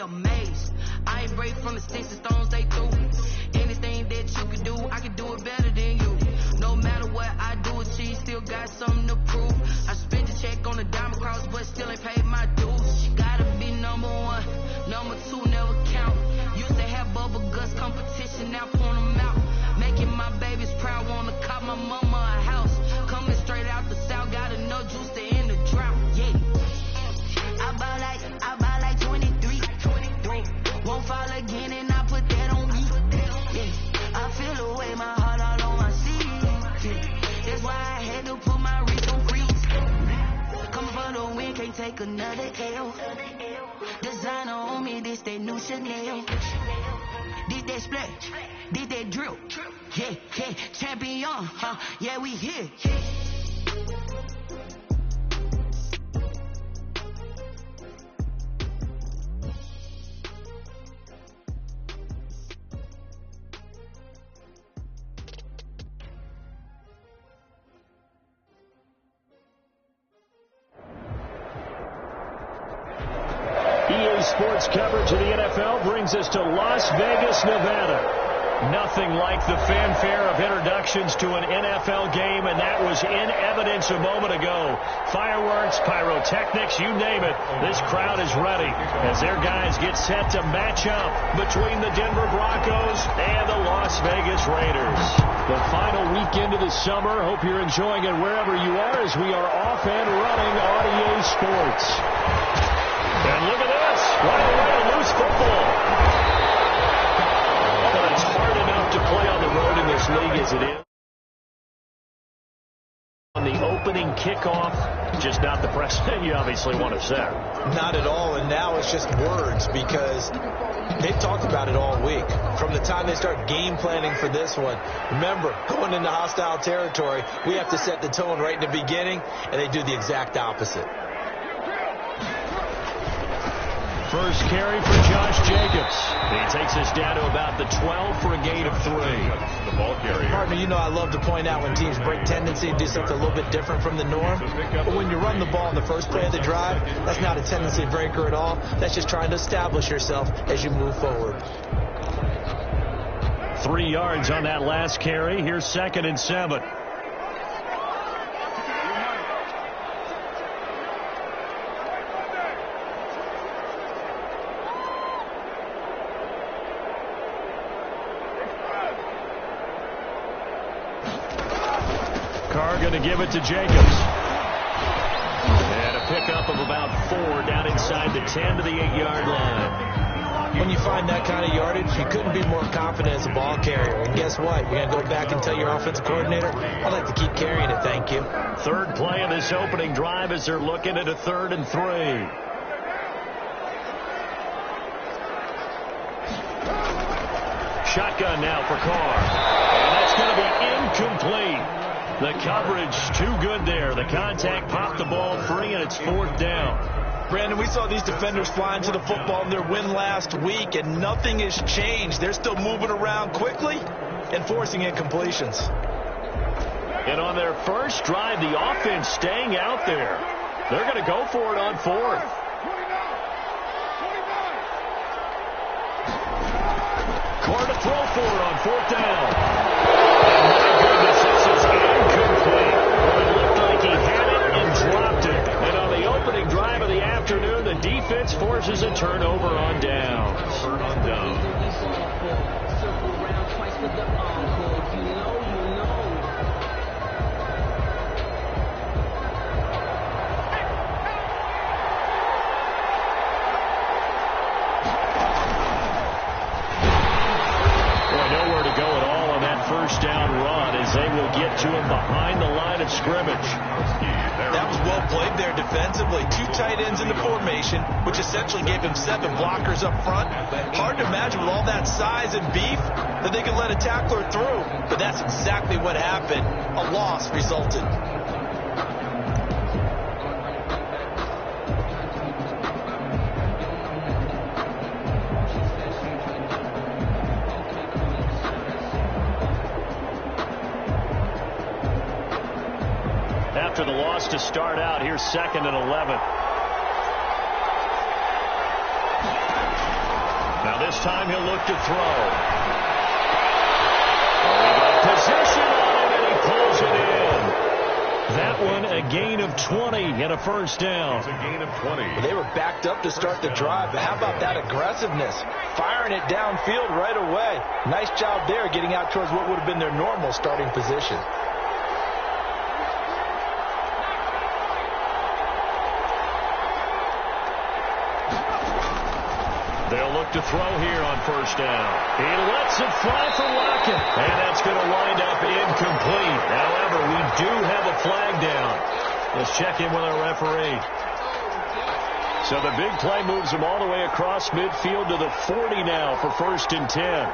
amazed. I ain't break from the sticks and stones they threw. Anything that you can do, I can do it better than you. No matter what I do, she still got something to prove. I spent the check on the diamond cross, but still ain't paid my dues. She gotta be number one, number two never count. Used to have bubble guts competition, now point them out. Making my babies proud, wanna cop my mama a house. Coming straight out the south, got enough juice to end the drought. Yeah, I buy like 23. Won't fall again, and I put that on me. Yeah, I feel the way, my heart all on my sleeve. Yeah, that's why I had to put my wrist on freeze. Coming for the win, can't take another L. Designer on me, this that new Chanel. Did that splash, did that drill. Yeah, yeah, champion, huh? Yeah, we here. EA Sports coverage of the NFL brings us to Las Vegas, Nevada. Nothing like the fanfare of introductions to an NFL game, and that was in evidence a moment ago. Fireworks, pyrotechnics, you name it. This crowd is ready as their guys get set to match up between the Denver Broncos and the Las Vegas Raiders. The final weekend of the summer. Hope you're enjoying it wherever you are as we are off and running on EA Sports. And look at this. Right away, a loose football. But it's hard enough to play on the road in this league as it is. On the opening kickoff, just not the precedent you obviously want to set. Not at all, and now it's just words because they've talked about it all week. From the time they start game planning for this one, remember, going into hostile territory, we have to set the tone right in the beginning, and they do the exact opposite. First carry for Josh Jacobs. He takes us down to about the 12 for a gain of 3. The ball carrier. Partner, you know I love to point out when teams break tendency and do something a little bit different from the norm. But when you run the ball in the first play of the drive, that's not a tendency breaker at all. That's just trying to establish yourself as you move forward. 3 yards on that last carry. Here's 2nd and 7. Carr going to give it to Jacobs. And a pickup of about 4 down inside the 10 to the 8-yard line. When you find that kind of yardage, you couldn't be more confident as a ball carrier. And guess what? You're going to go back and tell your offensive coordinator, I'd like to keep carrying it, thank you. Third play of this opening drive as they're looking at a 3rd and 3. Shotgun now for Carr. And that's going to be incomplete. The coverage too good there. The contact popped the ball free, and it's 4th down. Brandon, we saw these defenders flying to the football in their win last week, and nothing has changed. They're still moving around quickly and forcing incompletions. And on their first drive, the offense staying out there. They're going to go for it on 4th. Carr to throw for it on 4th down. My goodness, this is incomplete. It looked like he had it and dropped it. And on the opening drive of the afternoon, the defense forces a turnover on downs. Nowhere to go at all on that first down run as they will get to him behind the line of scrimmage. That was well played there defensively. 2 tight ends in the formation, which essentially gave him 7 blockers up front. Hard to imagine with all that size and beef that they could let a tackler through. But that's exactly what happened. A loss resulted. After the loss to start out, here's 2nd and 11. This time he'll look to throw. He got position on it, and he pulls it in. That one, a gain of 20 and a first down. It's a gain of 20. They were backed up to start the drive, but how about that aggressiveness? Firing it downfield right away. Nice job there getting out towards what would have been their normal starting position. They'll look to throw here on first down. He lets it fly for Lockett, and that's going to wind up incomplete. However, we do have a flag down. Let's check in with our referee. So the big play moves them all the way across midfield to the 40 now for 1st and 10.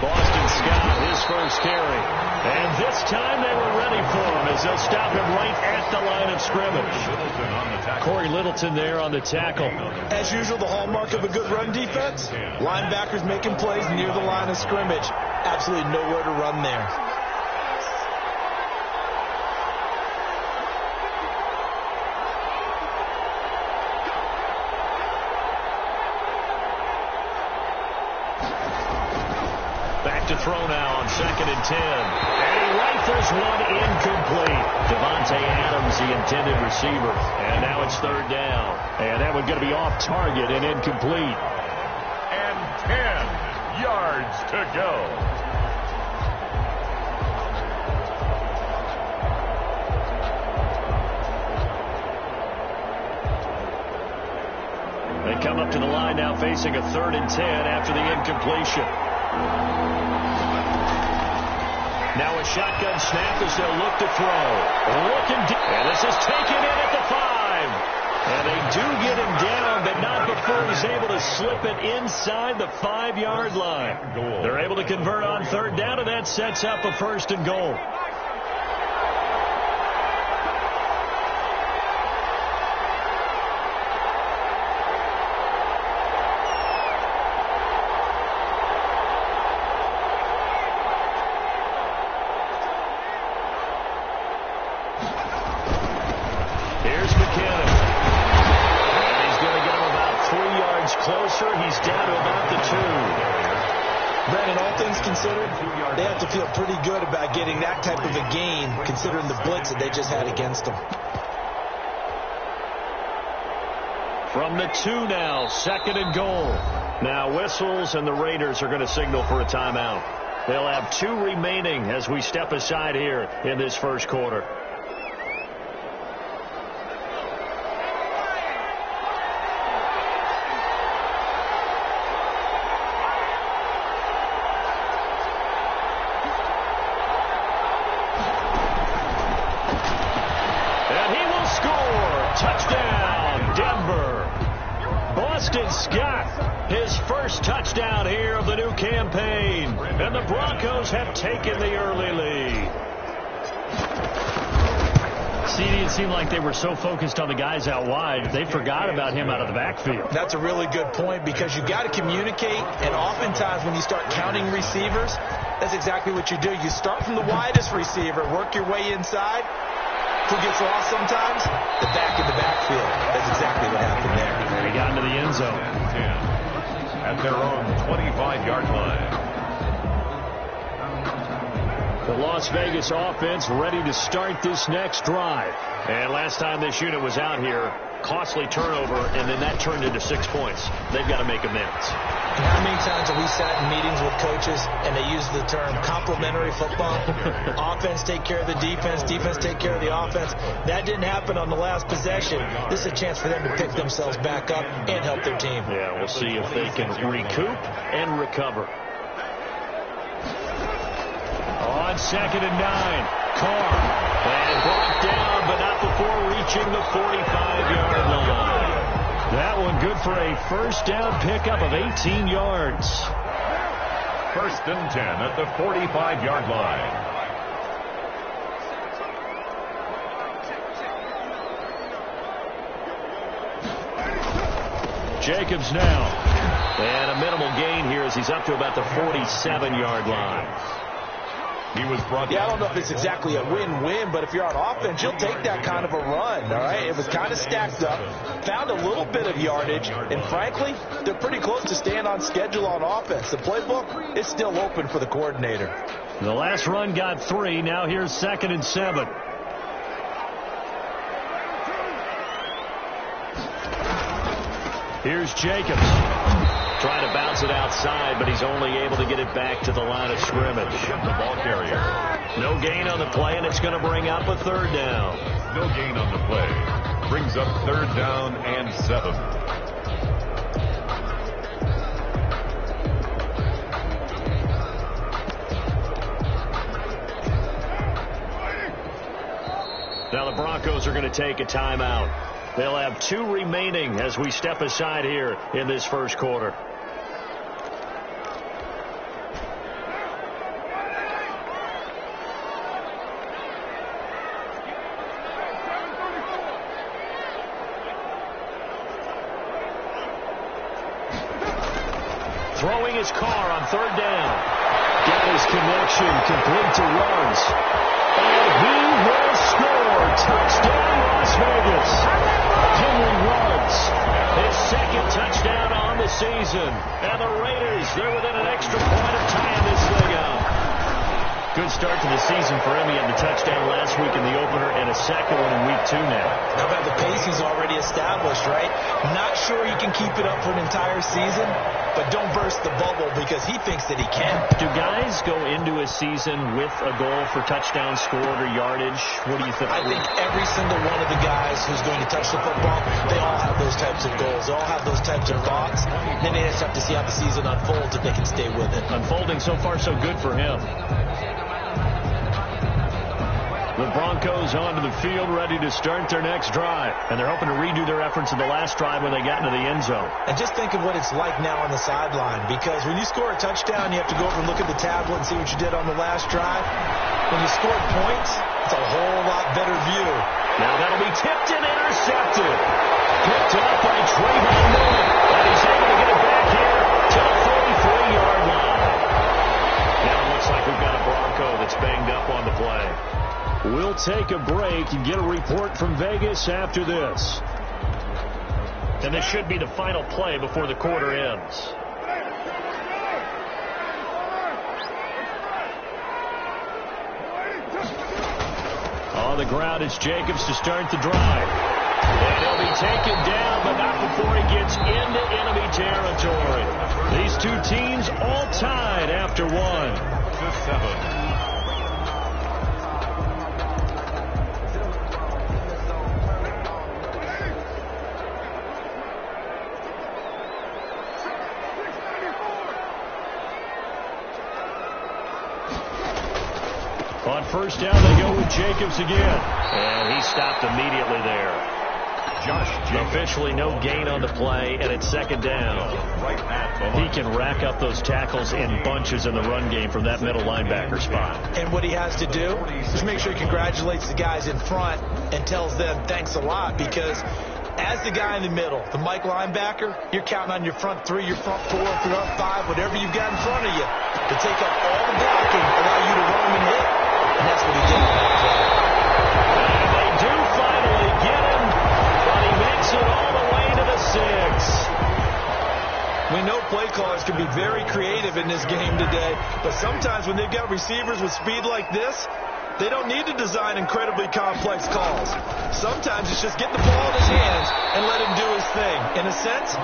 Boston Scott, his first carry. And this time they were ready for him as they'll stop him right at the line of scrimmage. Corey Littleton there on the tackle. As usual, the hallmark of a good run defense. Linebackers making plays near the line of scrimmage. Absolutely nowhere to run there. Back to throw now on 2nd and 10. And he rifles one incomplete. Devontae Adams, the intended receiver. And now it's 3rd down. And that one's going to be off target and incomplete. And 10 yards to go. They come up to the line now facing a 3rd and 10 after the incompletion. Now a shotgun snap as they'll look to throw. Looking deep. And this is taken in at the 5. And they do get him down, but not before he's able to slip it inside the 5-yard line. They're able to convert on 3rd down, and that sets up a 1st and goal. Here's McKinnon. And he's going to get him about 3 yards closer. He's down to about the 2. Brandon, all things considered, they have to feel pretty good about getting that type of a gain, considering the blitz that they just had against them. From the 2 now, 2nd and goal. Now whistles, and the Raiders are going to signal for a timeout. They'll have 2 remaining as we step aside here in this first quarter. Touchdown, Denver. Boston Scott, his first touchdown here of the new campaign. And the Broncos have taken the early lead. CD, it seemed like they were so focused on the guys out wide, they forgot about him out of the backfield. That's a really good point, because you got to communicate, and oftentimes when you start counting receivers, that's exactly what you do. You start from the widest receiver, work your way inside. Who gets lost sometimes? The back in the backfield. That's exactly what happened there. He got into the end zone. At their own 25-yard line. The Las Vegas offense ready to start this next drive. And last time this unit was out here, costly turnover, and then that turned into 6 points. They've got to make amends. And how many times have we sat in meetings with coaches and they use the term complementary football? Offense take care of the defense, defense take care of the offense. That didn't happen on the last possession. This is a chance for them to pick themselves back up and help their team. Yeah, we'll see if they can recoup and recover. On 2nd and 9, Carr. And brought down, but not before reaching the 45-yard line. That one good for a first down pickup of 18 yards. 1st and 10 at the 45-yard line. Jacobs now. And a minimal gain here as he's up to about the 47-yard line. He was brought I don't know if it's exactly a win-win, but if you're on offense, you'll take that kind of a run, all right? It was kind of stacked up, found a little bit of yardage, and frankly, they're pretty close to staying on schedule on offense. The playbook is still open for the coordinator. The last run got 3. Now here's 2nd and 7. Here's Jacobs. Trying to bounce it outside, but he's only able to get it back to the line of scrimmage. The ball carrier. No gain on the play, and it's going to bring up a 3rd down. No gain on the play. Brings up 3rd down and 7. Now the Broncos are going to take a timeout. They'll have 2 remaining as we step aside here in this first quarter. Throwing his car on 3rd down. Got his connection, complete to Ruggs. And he will score. Touchdown, Las Vegas. Henry Ruggs, his 2nd touchdown on the season. And the Raiders, they're within an extra point of tying this thing up. Good start to the season for him. He had the touchdown last week in the opener and a 2nd one in week 2 now. How about the pace he's already established, right? Not sure he can keep it up for an entire season, but don't burst the bubble because he thinks that he can. Do guys go into a season with a goal for touchdown scored or yardage? What do you think? I think every single one of the guys who's going to touch the football, they all have those types of goals. They all have those types of thoughts. Then they just have to see how the season unfolds if they can stay with it. Unfolding so far so good for him. The Broncos onto the field, ready to start their next drive. And they're hoping to redo their efforts in the last drive when they got into the end zone. And just think of what it's like now on the sideline, because when you score a touchdown, you have to go over and look at the tablet and see what you did on the last drive. When you scored points, it's a whole lot better view. Now that'll be tipped and intercepted. Picked up by Trayvon Mullen. And he's able to get it back here to the 43-yard line. Now it looks like we've got a Bronco that's banged up on the play. We'll take a break and get a report from Vegas after this. And this should be the final play before the quarter ends. On the ground, it's Jacobs to start the drive. And he'll be taken down, but not before he gets into enemy territory. These 2 teams all tied after 1. 7. On 1st down, they go with Jacobs again. And he stopped immediately there. Josh Jacobs. Officially no gain on the play, and it's 2nd down. He can rack up those tackles in bunches in the run game from that middle linebacker spot. And what he has to do is make sure he congratulates the guys in front and tells them thanks a lot, because as the guy in the middle, the Mike linebacker, you're counting on your front 3, your front 4, front 5, whatever you've got in front of you to take up all the blocking, allow you to run and hit. And that's what he did on that play. And they do finally get him, but he makes it all the way to the 6. We know play callers can be very creative in this game today, but sometimes when they've got receivers with speed like this, they don't need to design incredibly complex calls. Sometimes it's just get the ball in his hands and let him do his thing. In a sense,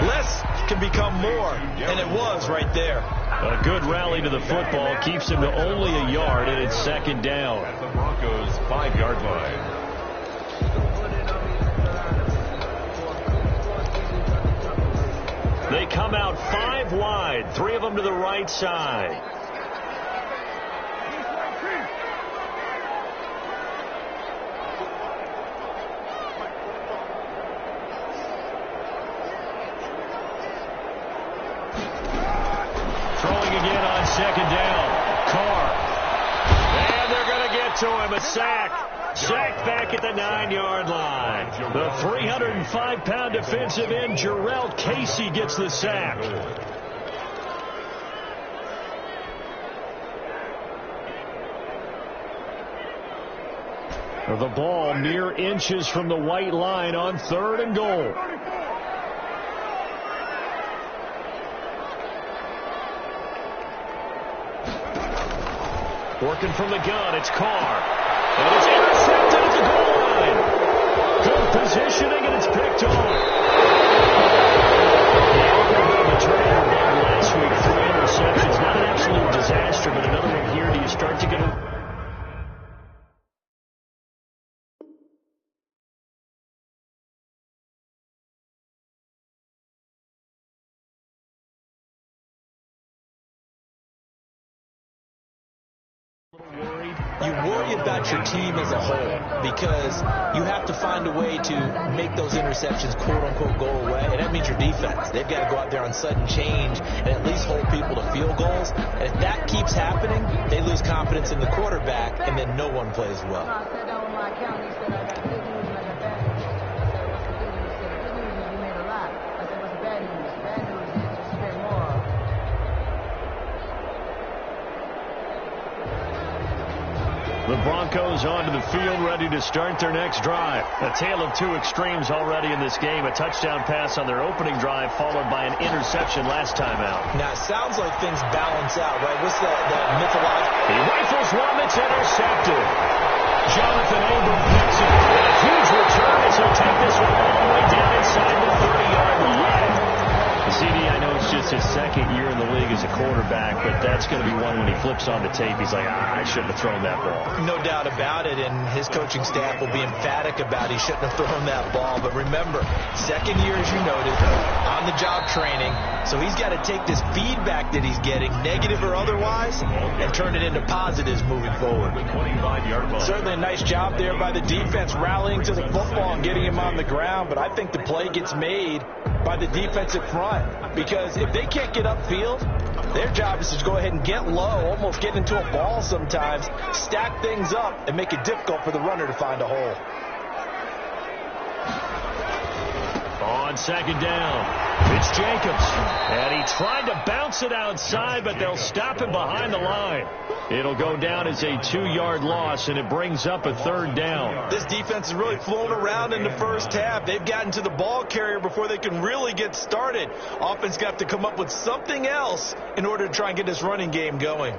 less can become more, and it was right there. A good rally to the football keeps him to only a yard, and it's 2nd down. At the Broncos' 5-yard line. They come out 5 wide, 3 of them to the right side. Throwing again on 2nd down. Carr. And they're going to get to him. A sack. Sacked back at the 9-yard line. The 305-pound defensive end, Jarrell Casey, gets the sack. The ball mere inches from the white line on 3rd and goal. Working from the gun, it's Carr. And it's intercepted at the goal line. Good positioning, and it's picked off. The turnover last week, 3 interceptions. Not an absolute disaster, but another one here. Do you start to get a... You worry about your team as a whole because you have to find a way to make those interceptions quote-unquote go away, and that means your defense. They've got to go out there on sudden change and at least hold people to field goals. And if that keeps happening, they lose confidence in the quarterback, and then no one plays well. The Broncos onto the field, ready to start their next drive. A tale of two extremes already in this game. A touchdown pass on their opening drive, followed by an interception last time out. Now, it sounds like things balance out, right? What's that mythological? He rifles one that's intercepted. Jonathan Abram picks it. A huge return as he'll take this one all the way down inside the 30-yard line. CD, I know it's just his second year in the league as a quarterback, but that's going to be one when he flips on the tape. He's like, I shouldn't have thrown that ball. No doubt about it, and his coaching staff will be emphatic about he shouldn't have thrown that ball. But remember, second year, as you noted, on-the-job training, so he's got to take this feedback that he's getting, negative or otherwise, and turn it into positives moving forward. Certainly a nice job there by the defense, rallying to the football and getting him on the ground, but I think the play gets made by the defensive front, because if they can't get upfield, their job is to go ahead and get low, almost get into a ball sometimes, stack things up, and make it difficult for the runner to find a hole. On second down, it's Jacobs, and he tried to bounce it outside, but they'll stop him behind the line. It'll go down as a 2-yard loss, and it brings up a 3rd down. This defense is really flown around in the first half. They've gotten to the ball carrier before they can really get started. Offense got to come up with something else in order to try and get this running game going.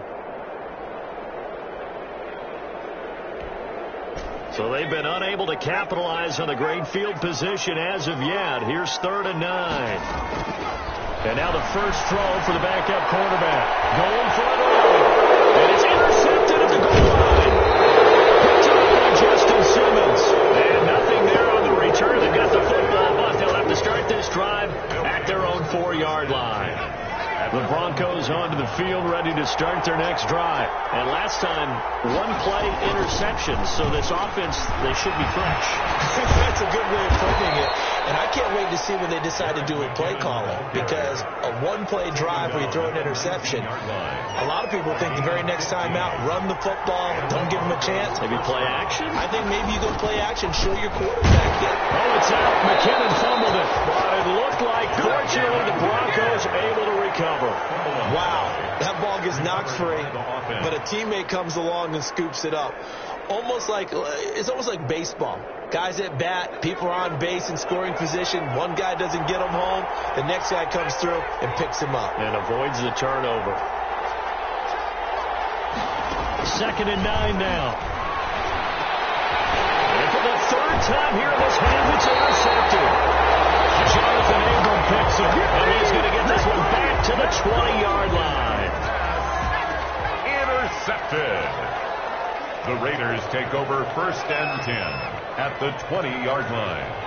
So they've been unable to capitalize on the great field position as of yet. Here's 3rd and 9. And now the first throw for the backup quarterback. Going for it. And it's intercepted at the goal line. Picked up by Justin Simmons. And nothing there on the return. They've got the football, but they'll have to start this drive at their own 4-yard line. The Broncos onto the field, ready to start their next drive. And last time, 1-play interception. So this offense, they should be fresh. That's a good way of putting it. And I can't wait to see when they decide to do a play calling, because a 1-play drive where you throw an interception, a lot of people think the very next time out, run the football, don't give them a chance. Maybe play action? I think maybe you go play action, show your quarterback that. Oh, it's out. McKinnon fumbled it. But it looked like, fortunately, the Broncos able to recover. Wow, that ball gets knocked free, but a teammate comes along and scoops it up. It's almost like baseball. Guys at bat, people are on base in scoring position. One guy doesn't get him home. The next guy comes through and picks him up. And avoids the turnover. 2nd and 9 now. And for the 3rd time here in this game, it's intercepted. Jonathan Abram picks it, and he's going to get this one back to the 20-yard line. Intercepted. The Raiders take over 1st and 10 at the 20-yard line.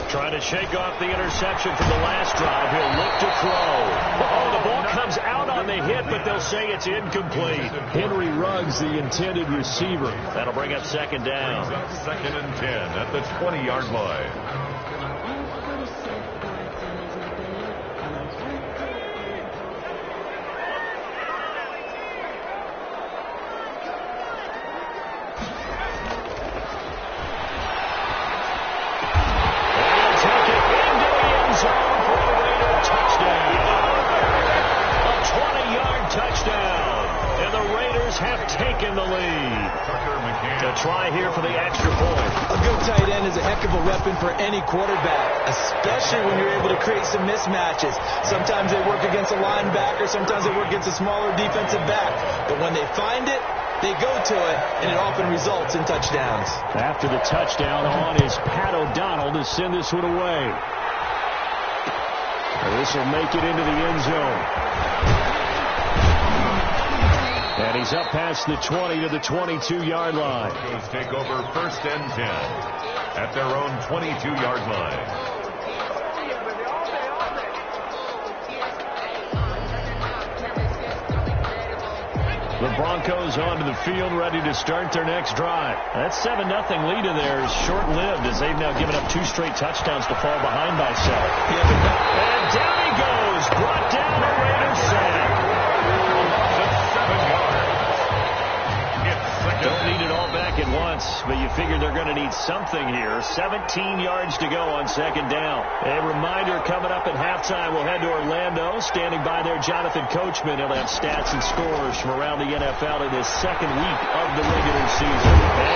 Trying to shake off the interception from the last drive. He'll look to throw. Oh, the ball comes out on the hit, but they'll say it's incomplete. Henry Ruggs, the intended receiver. That'll bring up 2nd down. 2nd and 10 at the 20-yard line. Touchdown. have taken the lead to try here for the extra point. A good tight end is a heck of a weapon for any quarterback, especially when you're able to create some mismatches. Sometimes they work against a linebacker, sometimes they work against a smaller defensive back. But when they find it, they go to it, and it often results in touchdowns. After the touchdown on is Pat O'Donnell to send this one away. This will make it into the end zone. And he's up past the 20 to the 22-yard line. Broncos take over 1st and 10 at their own 22-yard line. The Broncos onto the field, ready to start their next drive. That 7-0 lead of theirs is short-lived as they've now given up 2 straight touchdowns to fall behind by 7. And down he goes, brought down the Raiders sack. Don't need it all back at once, but you figure they're going to need something here. 17 yards to go on 2nd down. A reminder coming up at halftime, we'll head to Orlando. Standing by there, Jonathan Coachman. He'll have stats and scores from around the NFL in this 2nd week of the regular season.